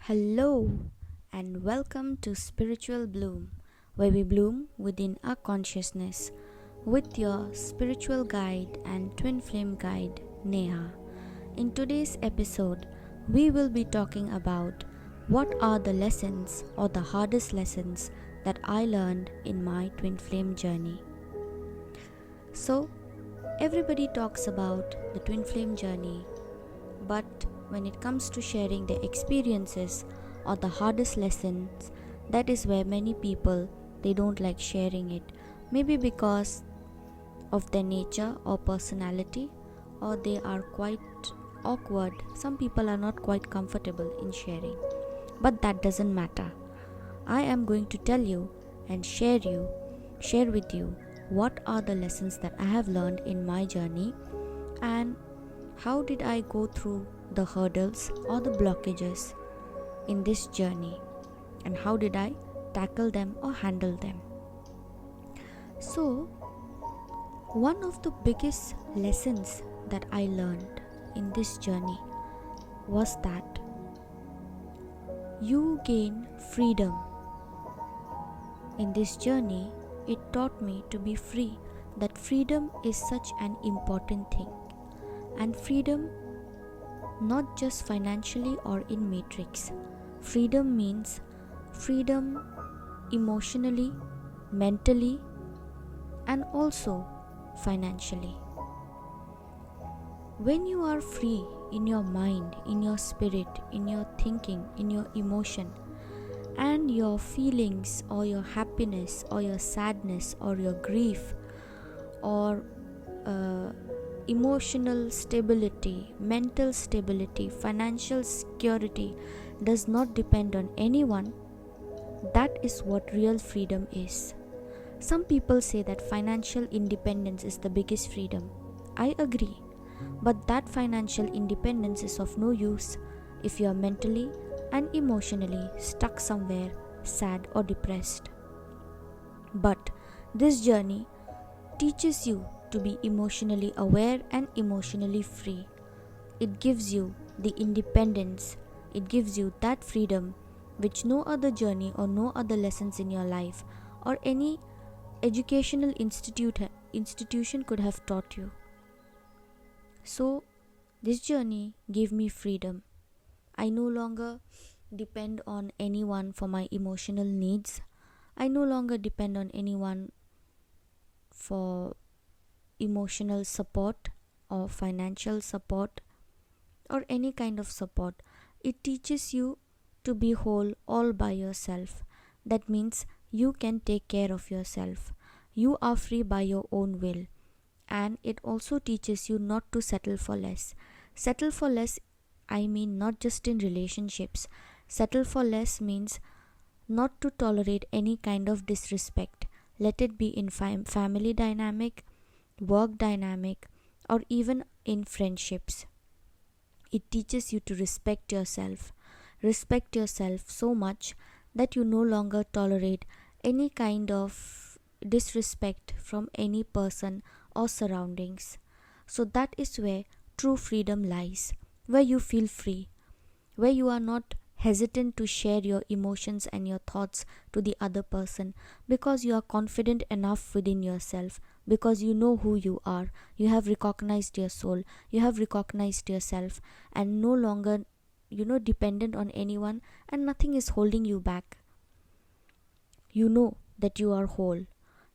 Hello and welcome to Spiritual Bloom, where we bloom within our consciousness with your spiritual guide and twin flame guide, Neha. In today's episode, we will be talking about what are the lessons or the hardest lessons that I learned in my twin flame journey. So, everybody talks about the twin flame journey, but when it comes to sharing their experiences or the hardest lessons, that is where many people they don't like sharing it. Maybe because of their nature or personality, or they are quite awkward. Some people are not quite comfortable in sharing. But that doesn't matter. I am going to tell you and share with you what are the lessons that I have learned in my journey and how did I go through the hurdles or the blockages in this journey and how did I tackle them or handle them. So, one of the biggest lessons that I learned in this journey was that you gain freedom. In this journey, it taught me to be free, that freedom is such an important thing. And freedom, not just financially or in matrix. Freedom means freedom emotionally, mentally, and also financially. When you are free in your mind, in your spirit, in your thinking, in your emotion, and your feelings or your happiness or your sadness or your grief or emotional stability, mental stability, financial security does not depend on anyone, that is what real freedom is. Some people say that financial independence is the biggest freedom. I agree, but that financial independence is of no use if you are mentally and emotionally stuck somewhere sad or depressed. But this journey teaches you to be emotionally aware and emotionally free. It gives you the independence, it gives you that freedom which no other journey or no other lessons in your life or any educational institution could have taught you. So, this journey gave me freedom. I no longer depend on anyone for my emotional needs. I no longer depend on anyone for emotional support or financial support or any kind of support. It teaches you to be whole all by yourself. That means you can take care of yourself. You are free by your own will. And it also teaches you not to settle for less. Settle for less, I mean not just in relationships. Settle for less means not to tolerate any kind of disrespect. Let it be in family dynamic, work dynamic, or even in friendships. It teaches you to respect yourself. Respect yourself so much that you no longer tolerate any kind of disrespect from any person or surroundings. So that is where true freedom lies, where you feel free, where you are not hesitant to share your emotions and your thoughts to the other person because you are confident enough within yourself, because you know who you are, you have recognized your soul, you have recognized yourself, and no longer dependent on anyone, and nothing is holding you back. You know that you are whole.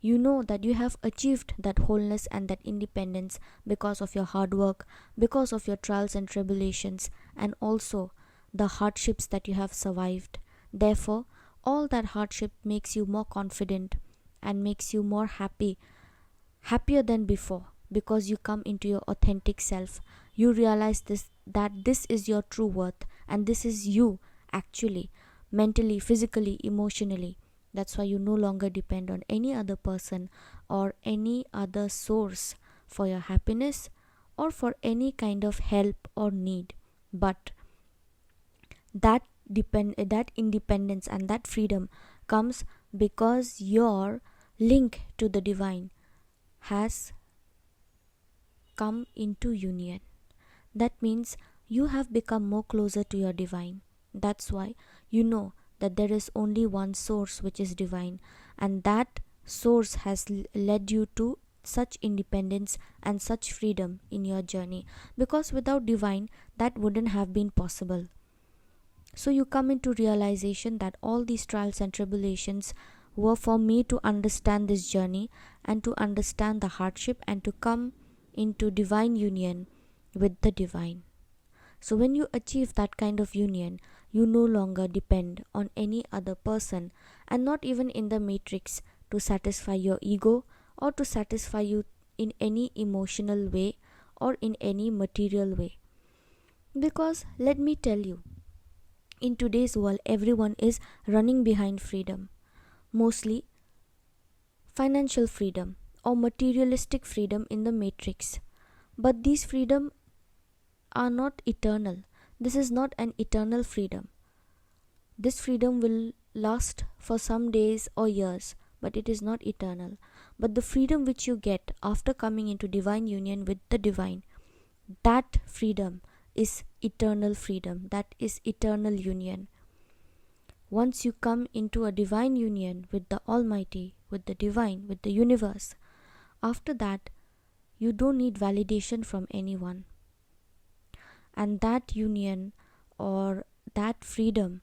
You know that you have achieved that wholeness and that independence because of your hard work, because of your trials and tribulations, and also the hardships that you have survived. Therefore, all that hardship makes you more confident and makes you more happier than before, because you come into your authentic self. You realize that this is your true worth and this is you actually, mentally, physically, emotionally. That's why you no longer depend on any other person or any other source for your happiness or for any kind of help or need. But that independence and that freedom comes because your link to the divine has come into union. That means you have become more closer to your divine. That's why you know that there is only one source, which is divine, and that source has led you to such independence and such freedom in your journey, because without divine, that wouldn't have been possible. So you come into realization that all these trials and tribulations were for me to understand this journey and to understand the hardship and to come into divine union with the divine. So when you achieve that kind of union, you no longer depend on any other person, and not even in the matrix, to satisfy your ego or to satisfy you in any emotional way or in any material way. Because let me tell you, in today's world, everyone is running behind freedom, mostly financial freedom or materialistic freedom in the matrix. But these freedom are not eternal. This is not an eternal freedom. This freedom will last for some days or years, but it is not eternal. But the freedom which you get after coming into divine union with the divine, that freedom is eternal freedom. That is eternal union. Once you come into a divine union with the Almighty, with the divine, with the universe, after that, you don't need validation from anyone. And that union or that freedom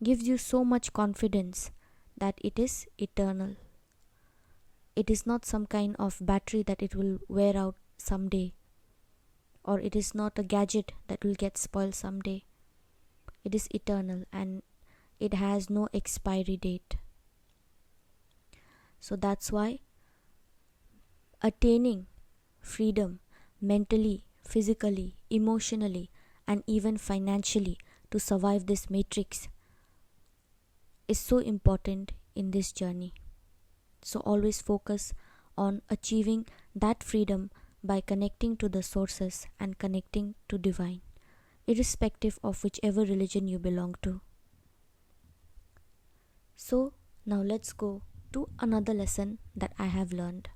gives you so much confidence that it is eternal. It is not some kind of battery that it will wear out someday, or it is not a gadget that will get spoiled someday. It is eternal and it has no expiry date. So that's why attaining freedom mentally, physically, emotionally, and even financially to survive this matrix is so important in this journey. So always focus on achieving that freedom by connecting to the sources and connecting to divine, irrespective of whichever religion you belong to. So now let's go to another lesson that I have learned.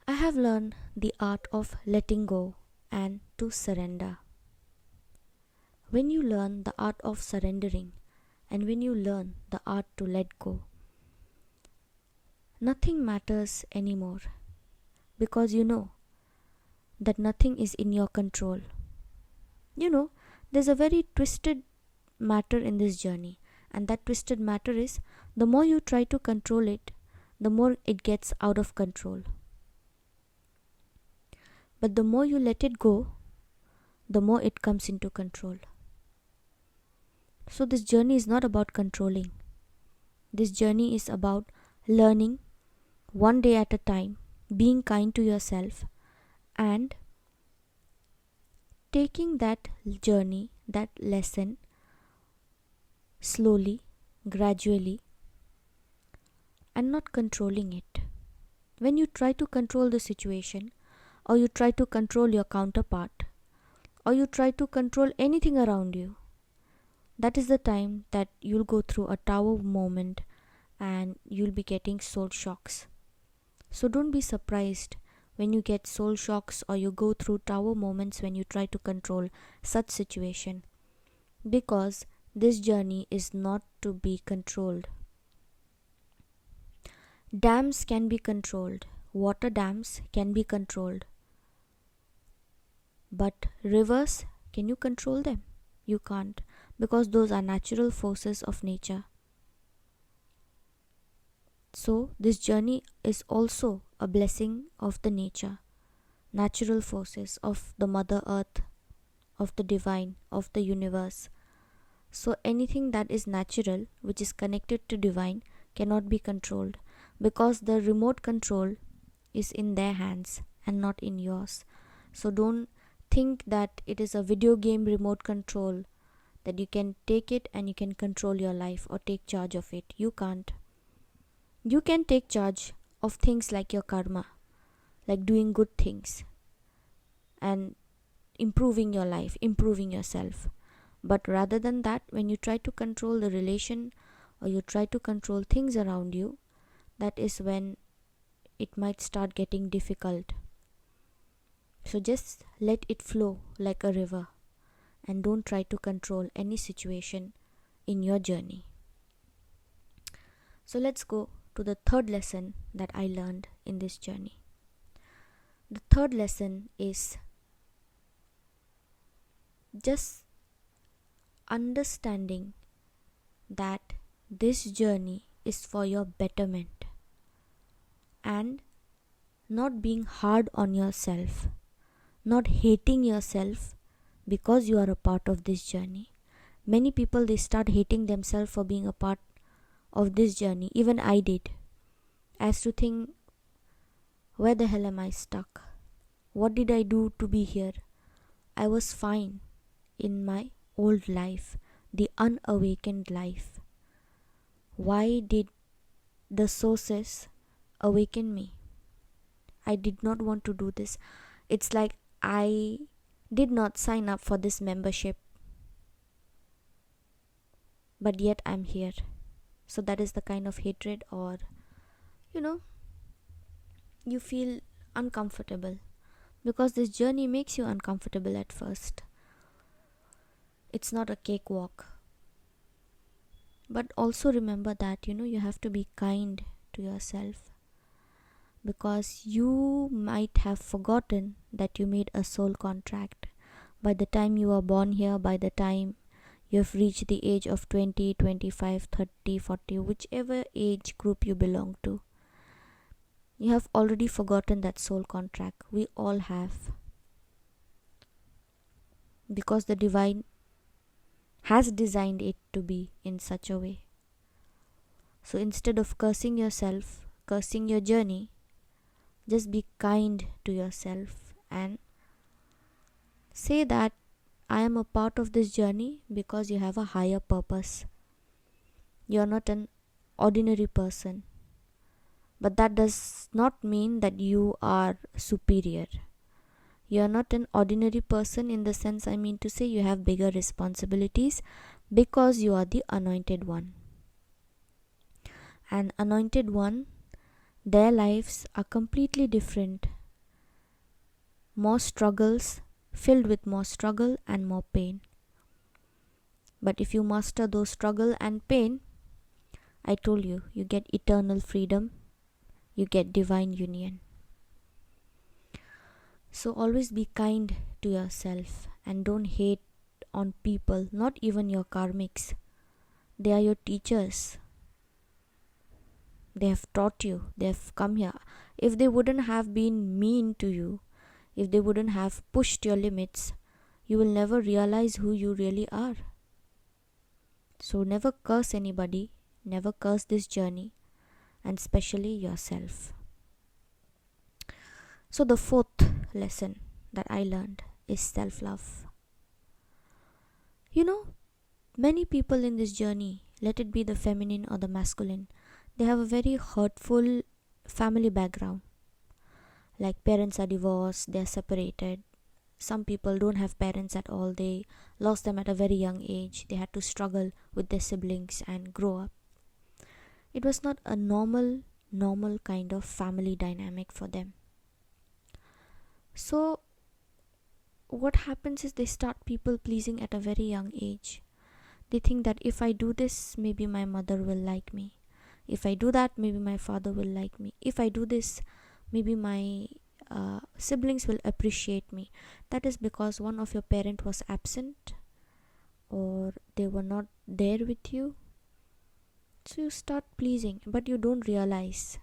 I have learned the art of letting go and to surrender. When you learn the art of surrendering and when you learn the art to let go, nothing matters anymore, because you know that nothing is in your control. There's a very twisted matter in this journey, and that twisted matter is the more you try to control it, the more it gets out of control. But the more you let it go, the more it comes into control. So this journey is not about controlling. This journey is about learning one day at a time, being kind to yourself, and taking that journey, that lesson, slowly, gradually, and not controlling it. When you try to control the situation, or you try to control your counterpart, or you try to control anything around you, that is the time that you'll go through a tower moment and you'll be getting soul shocks. So don't be surprised when you get soul shocks or you go through tower moments when you try to control such situation, because this journey is not to be controlled. Dams can be controlled, water dams can be controlled, but rivers, can you control them? You can't, because those are natural forces of nature. So this journey is also a blessing of the nature, natural forces of the Mother Earth, of the divine, of the universe. So anything that is natural, which is connected to divine, cannot be controlled, because the remote control is in their hands and not in yours. So don't think that it is a video game remote control, that you can take it and you can control your life or take charge of it. You can't. You can take charge of things like your karma, like doing good things and improving your life, improving yourself. But rather than that, when you try to control the relation or you try to control things around you, that is when it might start getting difficult. So just let it flow like a river. and don't try to control any situation in your journey. So let's go to the third lesson that I learned in this journey. The third lesson is just understanding that this journey is for your betterment, and not being hard on yourself, not hating yourself because you are a part of this journey. Many people, they start hating themselves for being a part of this journey. Even I did. I used to think, where the hell am I stuck? What did I do to be here? I was fine in my old life, the unawakened life. Why did the sources awaken me? I did not want to do this. It's like I did not sign up for this membership, but yet I'm here. So that is the kind of hatred, or you feel uncomfortable because this journey makes you uncomfortable at first. It's not a cakewalk. But also remember that you have to be kind to yourself, because you might have forgotten that you made a soul contract. By the time you are born here, by the time you have reached the age of 20, 25, 30, 40, whichever age group you belong to, you have already forgotten that soul contract. We all have. Because the divine has designed it to be in such a way. So instead of cursing yourself, cursing your journey, just be kind to yourself and say that I am a part of this journey because you have a higher purpose. You're not an ordinary person. But that does not mean that you are superior. You're not an ordinary person in the sense, I mean to say, you have bigger responsibilities because you are the anointed one. And anointed one, their lives are completely different. More struggles, filled with more struggle and more pain. But if you master those struggle and pain, I told you, you get eternal freedom, you get divine union. So always be kind to yourself and don't hate on people, not even your karmics. They are your teachers. They have taught you, they have come here. If they wouldn't have been mean to you, if they wouldn't have pushed your limits, you will never realize who you really are. So never curse anybody, never curse this journey, and especially yourself. So the fourth lesson that I learned is self-love. Many people in this journey, let it be the feminine or the masculine, they have a very hurtful family background. Like parents are divorced, they are separated. Some people don't have parents at all. They lost them at a very young age. They had to struggle with their siblings and grow up. It was not a normal kind of family dynamic for them. So what happens is they start people pleasing at a very young age. They think that if I do this, maybe my mother will like me. If I do that, maybe my father will like me. If I do this, maybe my siblings will appreciate me. That is because one of your parent was absent or they were not there with you. So you start pleasing, but you don't realize,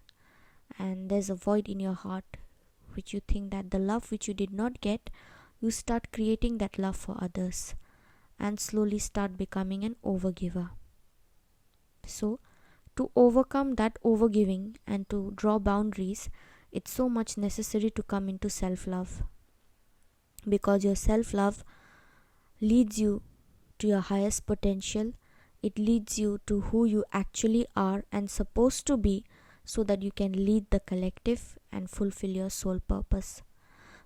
and there's a void in your heart which you think that the love which you did not get, you start creating that love for others and slowly start becoming an overgiver. So to overcome that overgiving and to draw boundaries, it's so much necessary to come into self-love, because your self-love leads you to your highest potential. It leads you to who you actually are and supposed to be, so that you can lead the collective and fulfill your soul purpose.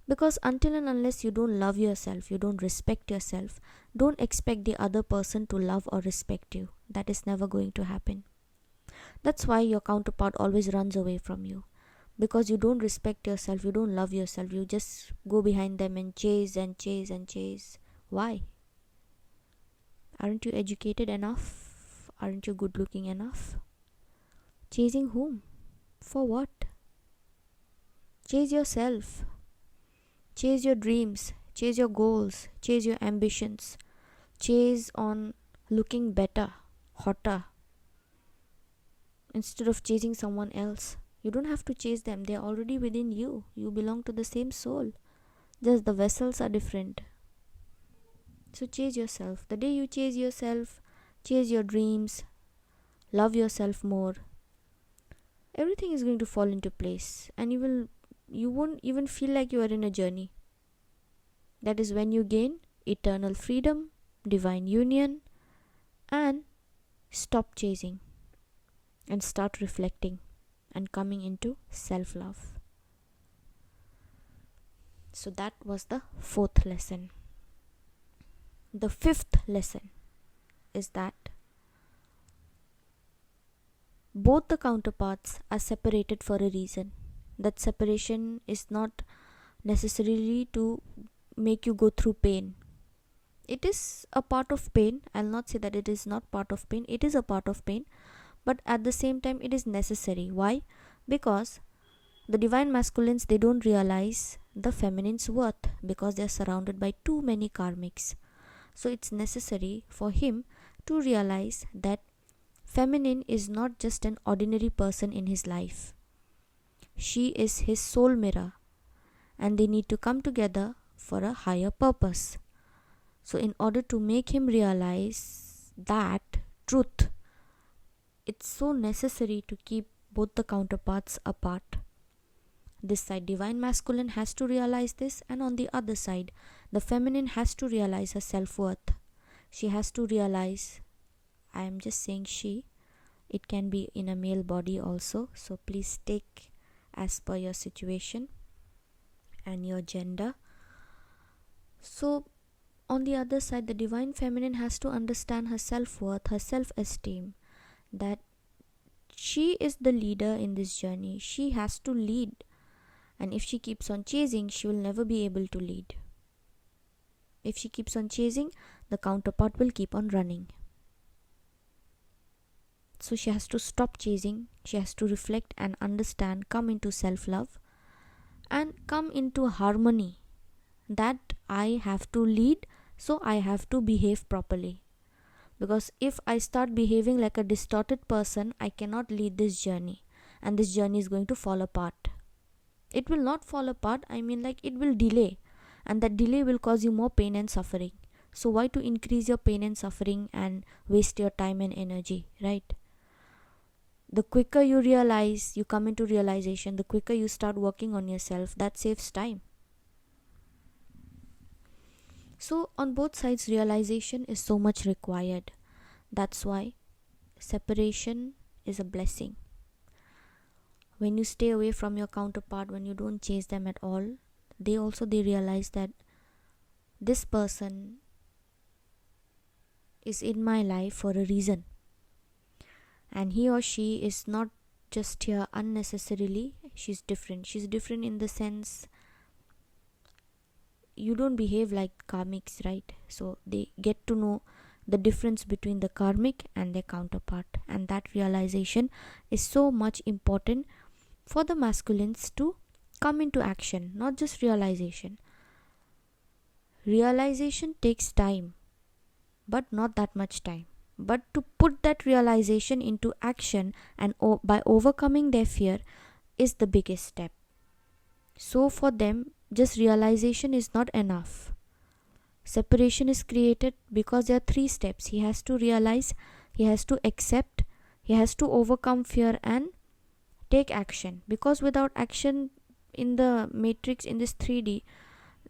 Because until and unless you don't love yourself, you don't respect yourself, don't expect the other person to love or respect you. That is never going to happen. That's why your counterpart always runs away from you, because you don't respect yourself, you don't love yourself. You just go behind them and chase and chase and chase. Why? Aren't you educated enough? Aren't you good looking enough? Chasing whom? For what? Chase yourself. Chase your dreams. Chase your goals. Chase your ambitions. Chase on looking better, hotter, instead of chasing someone else. You don't have to chase them. They are already within you. You belong to the same soul. Just the vessels are different. So chase yourself. The day you chase yourself, chase your dreams, love yourself more, everything is going to fall into place, and you won't even feel like you are in a journey. That is when you gain eternal freedom, divine union, and stop chasing and start reflecting and coming into self-love. So that was the 4th lesson. The 5th lesson is that both the counterparts are separated for a reason. That separation is not necessarily to make you go through pain. It is a part of pain. I'll not say that it is not part of pain. It is a part of pain. But at the same time, it is necessary. Why? Because the divine masculines, they don't realize the feminine's worth because they are surrounded by too many karmics. So it's necessary for him to realize that feminine is not just an ordinary person in his life. She is his soul mirror, and they need to come together for a higher purpose. So in order to make him realize that truth, it's so necessary to keep both the counterparts apart. This side, divine masculine, has to realize this, and on the other side, the feminine has to realize her self-worth. She has to realize, I am just saying she, it can be in a male body also, so please take as per your situation and your gender. So on the other side, the divine feminine has to understand her self-worth, her self-esteem, that she is the leader in this journey. She has to lead, and if she keeps on chasing, she will never be able to lead. If she keeps on chasing, the counterpart will keep on running. So she has to stop chasing. She has to reflect and understand, come into self-love, and come into harmony, that I have to lead, so I have to behave properly. Because if I start behaving like a distorted person, I cannot lead this journey, and this journey is going to fall apart. It will not fall apart, it will delay, and that delay will cause you more pain and suffering. So why to increase your pain and suffering and waste your time and energy, right? The quicker you realize, you come into realization, the quicker you start working on yourself, that saves time. So on both sides, realization is so much required. That's why separation is a blessing. When you stay away from your counterpart, when you don't chase them at all, they realize that this person is in my life for a reason, and he or she is not just here unnecessarily. She's different in the sense, you don't behave like karmics, right? So they get to know the difference between the karmic and their counterpart, and that realization is so much important for the masculines to come into action, not just realization. Realization takes time, but not that much time. But to put that realization into action and by overcoming their fear is the biggest step. So for them, just realization is not enough. Separation is created because there are 3 steps. He has to realize, he has to accept, he has to overcome fear and take action. Because without action in the matrix, in this 3D,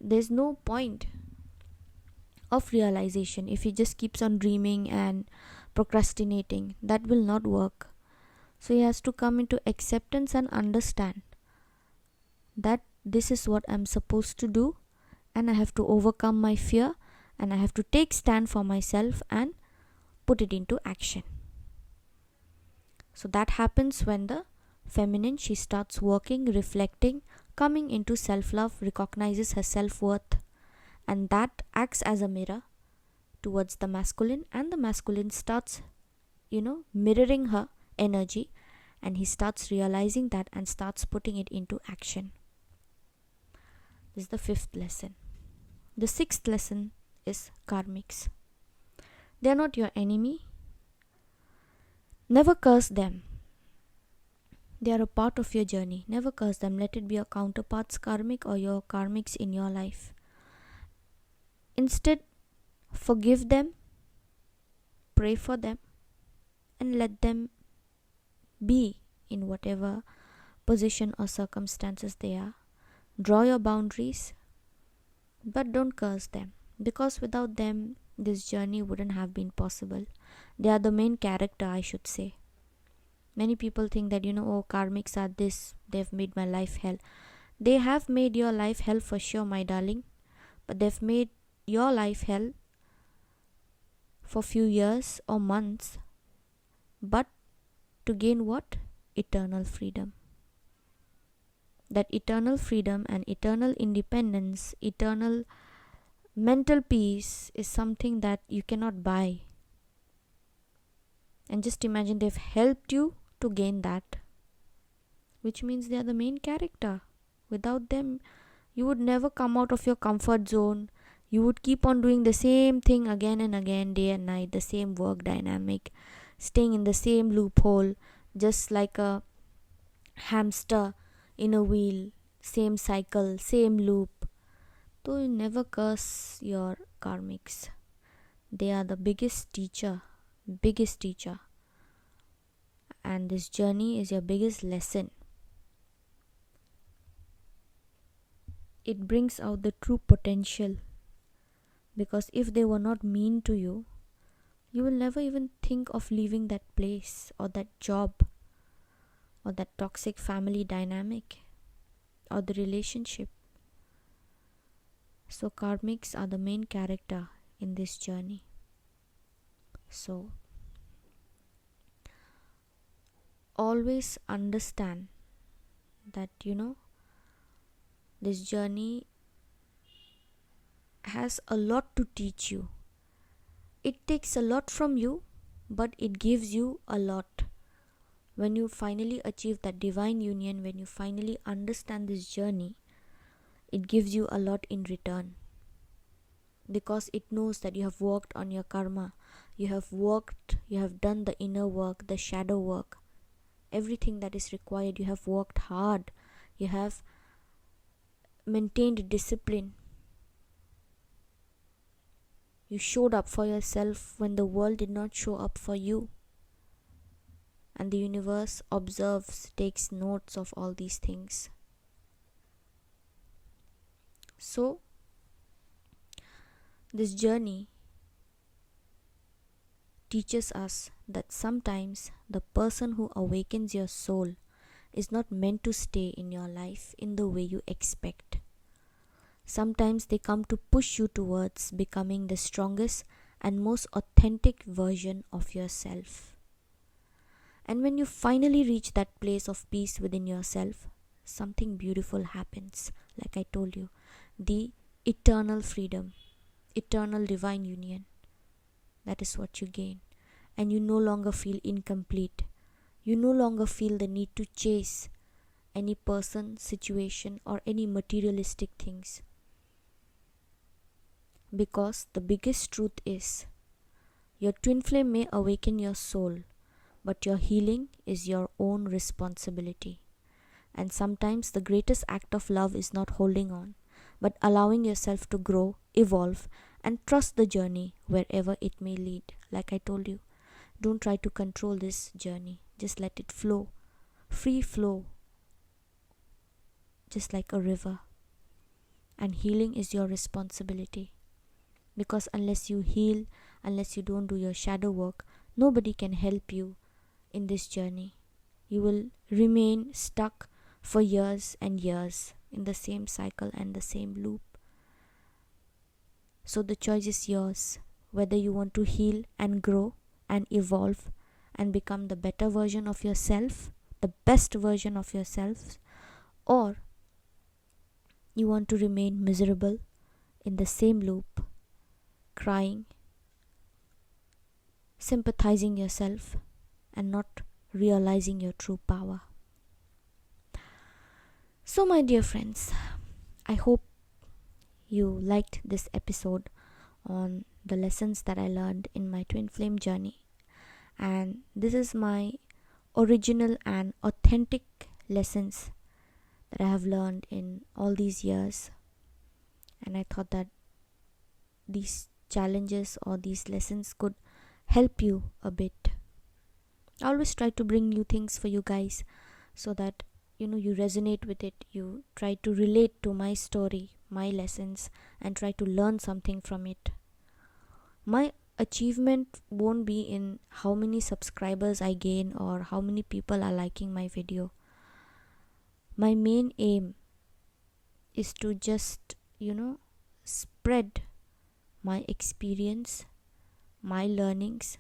there's no point of realization. If he just keeps on dreaming and procrastinating, that will not work. So he has to come into acceptance and understand that this is what I'm supposed to do, and I have to overcome my fear, and I have to take stand for myself and put it into action. So that happens when the feminine, she starts working, reflecting, coming into self-love, recognizes her self-worth, and that acts as a mirror towards the masculine, and the masculine starts, mirroring her energy, and he starts realizing that and starts putting it into action. This is the fifth lesson. The sixth lesson is karmics. They are not your enemy. Never curse them. They are a part of your journey. Never curse them. Let it be your counterparts karmic or your karmics in your life. Instead, forgive them, pray for them, and let them be in whatever position or circumstances they are. Draw your boundaries, but don't curse them, because without them, this journey wouldn't have been possible. They are the main character, I should say. Many people think that, karmics are this, they've made my life hell. They have made your life hell for sure, my darling, but they've made your life hell for few years or months, but to gain what? Eternal freedom. That eternal freedom and eternal independence, eternal mental peace is something that you cannot buy. And just imagine they've helped you to gain that, which means they are the main character. Without them, you would never come out of your comfort zone. You would keep on doing the same thing again and again, day and night, the same work dynamic, staying in the same loophole, just like a hamster in a wheel, same cycle, same loop. So you never curse your karmics. They are the biggest teacher. And this journey is your biggest lesson. It brings out the true potential. Because if they were not mean to you, you will never even think of leaving that place or that job or that toxic family dynamic or the relationship. So karmics are the main character in this journey. So always understand that, this journey has a lot to teach you. It takes a lot from you, but it gives you a lot. When you finally achieve that divine union, when you finally understand this journey, it gives you a lot in return. Because it knows that you have worked on your karma. You have done the inner work, the shadow work. Everything that is required, you have worked hard. You have maintained discipline. You showed up for yourself when the world did not show up for you. And the universe observes, takes notes of all these things. So, this journey teaches us that sometimes the person who awakens your soul is not meant to stay in your life in the way you expect. Sometimes they come to push you towards becoming the strongest and most authentic version of yourself. And when you finally reach that place of peace within yourself, something beautiful happens. Like I told you, the eternal freedom, eternal divine union. That is what you gain. And you no longer feel incomplete. You no longer feel the need to chase any person, situation, or any materialistic things. Because the biggest truth is, your twin flame may awaken your soul, but your healing is your own responsibility. And sometimes the greatest act of love is not holding on, but allowing yourself to grow, evolve, and trust the journey wherever it may lead. Like I told you, don't try to control this journey. Just let it flow. Free flow. Just like a river. And healing is your responsibility. Because unless you heal, unless you don't do your shadow work, nobody can help you in this journey. You will remain stuck for years and years in the same cycle and the same loop. So the choice is yours, whether you want to heal and grow and evolve and become the better version of yourself, the best version of yourself, or you want to remain miserable in the same loop, crying sympathizing yourself and not realizing your true power. So, my dear friends, I hope you liked this episode on the lessons that I learned in my twin flame journey. And this is my original and authentic lessons that I have learned in all these years. And I thought that these challenges or these lessons could help you a bit. I always try to bring new things for you guys so that you resonate with it, you try to relate to my story, my lessons, and try to learn something from it. My achievement won't be in how many subscribers I gain or how many people are liking my video. My main aim is to just spread my experience, my learnings,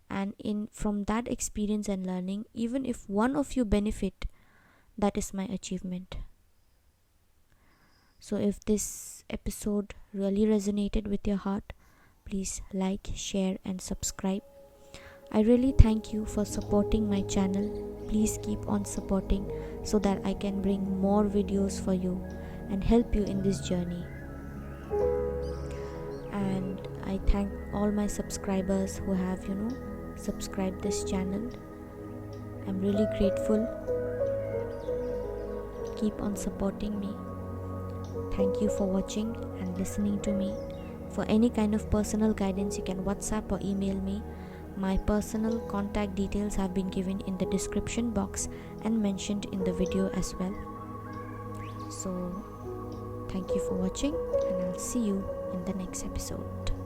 and from that experience and learning, even if one of you benefit, that is my achievement. So if this episode really resonated with your heart, please like, share, and subscribe. I really thank you for supporting my channel. Please keep on supporting so that I can bring more videos for you and help you in this journey. And I thank all my subscribers who have subscribed this channel. I'm really grateful. Keep on supporting me. Thank you for watching and listening to me. For any kind of personal guidance, you can WhatsApp or email me. My personal contact details have been given in the description box and mentioned in the video as well. So thank you for watching, and I'll see you in the next episode.